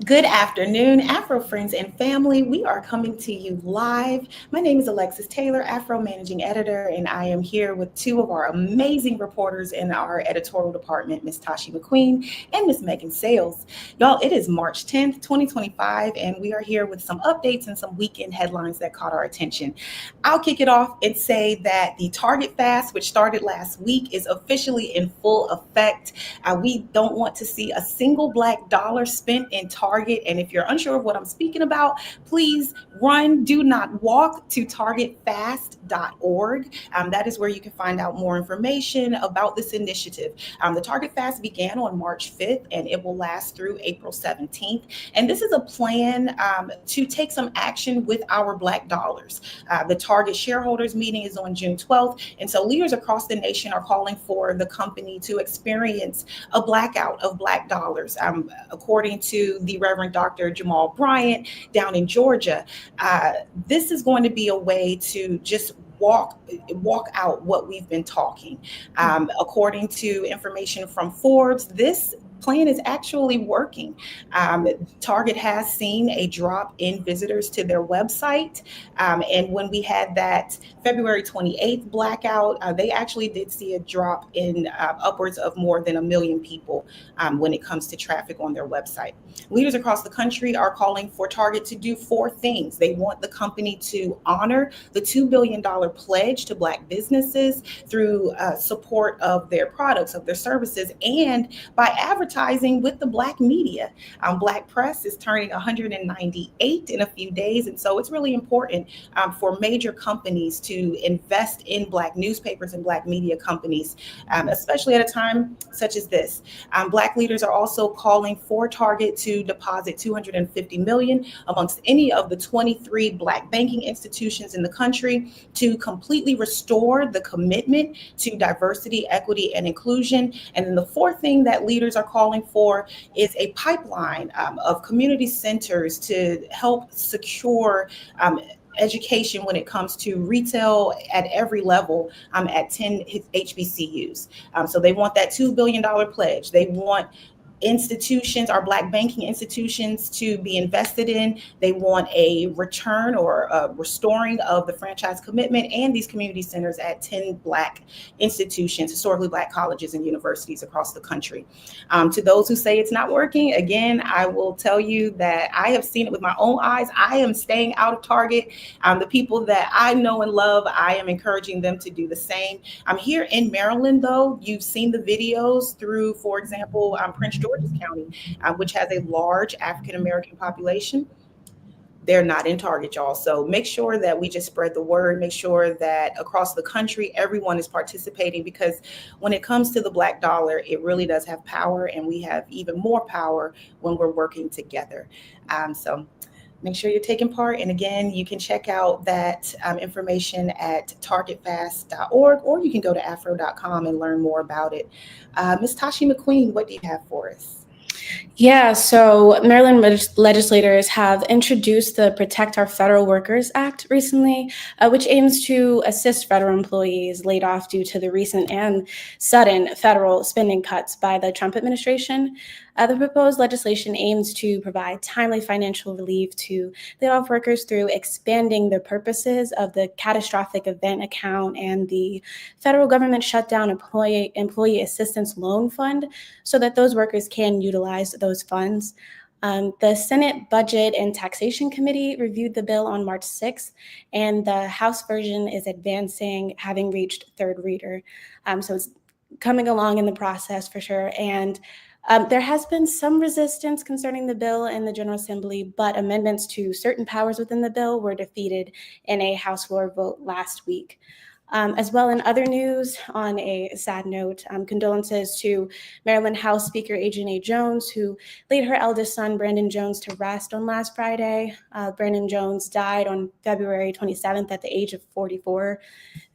Good afternoon, Afro friends and family. We are coming to you live. My name is Alexis Taylor, Afro Managing Editor, and I am here with two of our amazing reporters in our editorial department, Miss Tashi McQueen and Miss Megan Sales. Y'all, it is March 10th, 2025, and we are here with some updates and some weekend headlines that caught our attention. I'll kick it off and say that the Target fast, which started last week, is officially in full effect. We don't want to see a single black dollar spent in Target. And if you're unsure of what I'm speaking about, please run, do not walk to targetfast.org. That is where you can find out more information about this initiative. The Target Fast began on March 5th and it will last through April 17th. And this is a plan to take some action with our black dollars. The Target shareholders meeting is on June 12th. And so leaders across the nation are calling for the company to experience a blackout of black dollars. According to the Reverend Dr. Jamal Bryant down in Georgia, this is going to be a way to just walk out what we've been talking. According to information from Forbes, this plan is actually working. Target has seen a drop in visitors to their website. And when we had that February 28th blackout, they actually did see a drop in upwards of more than 1 million people when it comes to traffic on their website. Leaders across the country are calling for Target to do 4 things. They want the company to honor the $2 billion pledge to Black businesses through support of their products, of their services, and by advertising with the Black media. Black press is turning 198 in a few days, and so it's really important for major companies to invest in Black newspapers and Black media companies, especially at a time such as this. Black leaders are also calling for Target to deposit $250 million amongst any of the 23 Black banking institutions in the country to completely restore the commitment to diversity, equity, and inclusion. And then the 4th thing that leaders are calling for is a pipeline of community centers to help secure education when it comes to retail at every level at 10 HBCUs. So they want that $2 billion pledge. They want institutions, our Black banking institutions, to be invested in. They want a return or a restoring of the franchise commitment and these community centers at 10 Black institutions, historically Black colleges and universities across the country. To those who say it's not working, again, I will tell you that I have seen it with my own eyes. I am staying out of Target. The people that I know and love, I am encouraging them to do the same. I'm here in Maryland, though. You've seen the videos through, for example, Prince George's County, which has a large African-American population. They're not in Target, y'all. So make sure that we just spread the word, make sure that across the country, everyone is participating, because when it comes to the Black dollar, it really does have power, and we have even more power when we're working together. So make sure you're taking part. And again, you can check out that information at targetfast.org, or you can go to afro.com and learn more about it. Ms. Tashi McQueen, what do you have for us? Yeah, so Maryland legislators have introduced the Protect Our Federal Workers Act recently, which aims to assist federal employees laid off due to the recent and sudden federal spending cuts by the Trump administration. The proposed legislation aims to provide timely financial relief to laid-off workers through expanding the purposes of the catastrophic event account and the federal government shutdown employee assistance loan fund, so that those workers can utilize those funds. The Senate Budget and Taxation Committee reviewed the bill on March 6th, and the House version is advancing, having reached 3rd reader. So it's coming along in the process for sure. And there has been some resistance concerning the bill in the General Assembly, but amendments to certain powers within the bill were defeated in a House floor vote last week. As well, in other news, on a sad note, condolences to Maryland House Speaker Adrienne Jones, who laid her eldest son, Brandon Jones, to rest on last Friday. Brandon Jones died on February 27th at the age of 44.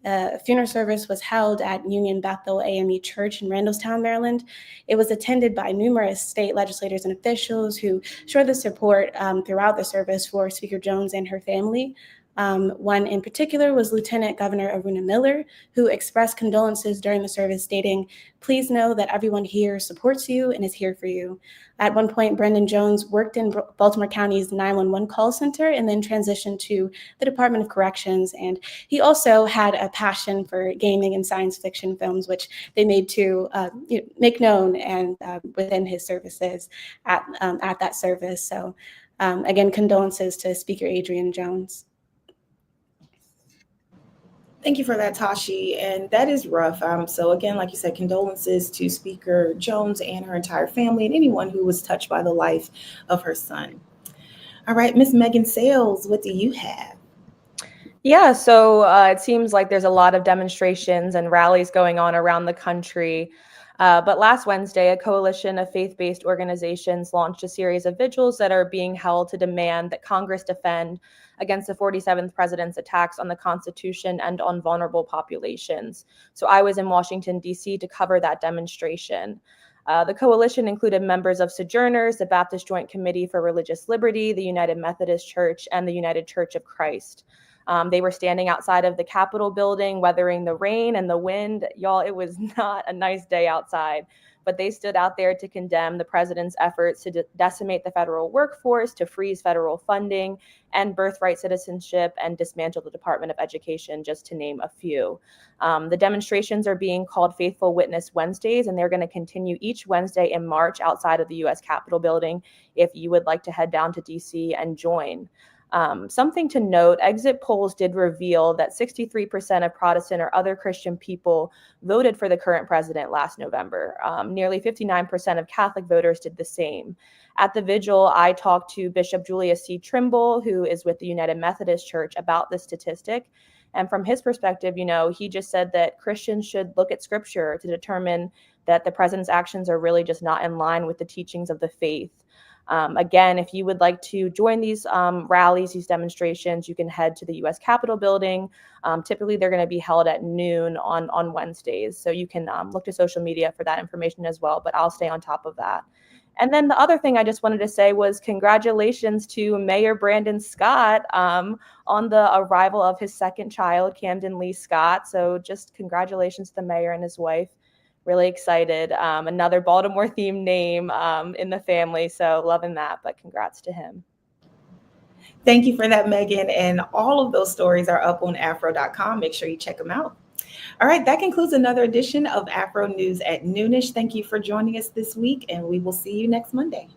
A funeral service was held at Union Bethel AME Church in Randallstown, Maryland. It was attended by numerous state legislators and officials who showed the support throughout the service for Speaker Jones and her family. One in particular was Lieutenant Governor Aruna Miller, who expressed condolences during the service, stating, "Please know that everyone here supports you and is here for you." At one point, Brendan Jones worked in Baltimore County's 911 call center and then transitioned to the Department of Corrections. And he also had a passion for gaming and science fiction films, which they made to make known and within his services at that service. So again, condolences to Speaker Adrian Jones. Thank you for that, Tashi. And that is rough. So again, like you said, condolences to Speaker Jones and her entire family and anyone who was touched by the life of her son. All right, Miss Megan Sales, what do you have? Yeah, so it seems like there's a lot of demonstrations and rallies going on around the country. But last Wednesday, a coalition of faith-based organizations launched a series of vigils that are being held to demand that Congress defend against the 47th president's attacks on the Constitution and on vulnerable populations. So I was in Washington, D.C. to cover that demonstration. The coalition included members of Sojourners, the Baptist Joint Committee for Religious Liberty, the United Methodist Church, and the United Church of Christ. They were standing outside of the Capitol building, weathering the rain and the wind. Y'all, it was not a nice day outside, but they stood out there to condemn the president's efforts to decimate the federal workforce, to freeze federal funding and birthright citizenship, and dismantle the Department of Education, just to name a few. The demonstrations are being called Faithful Witness Wednesdays, and they're going to continue each Wednesday in March outside of the U.S. Capitol building if you would like to head down to D.C. and join. Something to note, exit polls did reveal that 63% of Protestant or other Christian people voted for the current president last November. Nearly 59% of Catholic voters did the same. At the vigil, I talked to Bishop Julius C. Trimble, who is with the United Methodist Church, about this statistic. And from his perspective, he just said that Christians should look at scripture to determine that the president's actions are really just not in line with the teachings of the faith. Again, if you would like to join these rallies, these demonstrations, you can head to the U.S. Capitol building. Typically, they're going to be held at noon on Wednesdays. So you can look to social media for that information as well, but I'll stay on top of that. And then the other thing I just wanted to say was congratulations to Mayor Brandon Scott on the arrival of his second child, Camden Lee Scott. So just congratulations to the mayor and his wife. Really excited. Another Baltimore themed name in the family. So loving that, but congrats to him. Thank you for that, Megan. And all of those stories are up on afro.com. Make sure you check them out. All right, that concludes another edition of Afro News at Noonish. Thank you for joining us this week, and we will see you next Monday.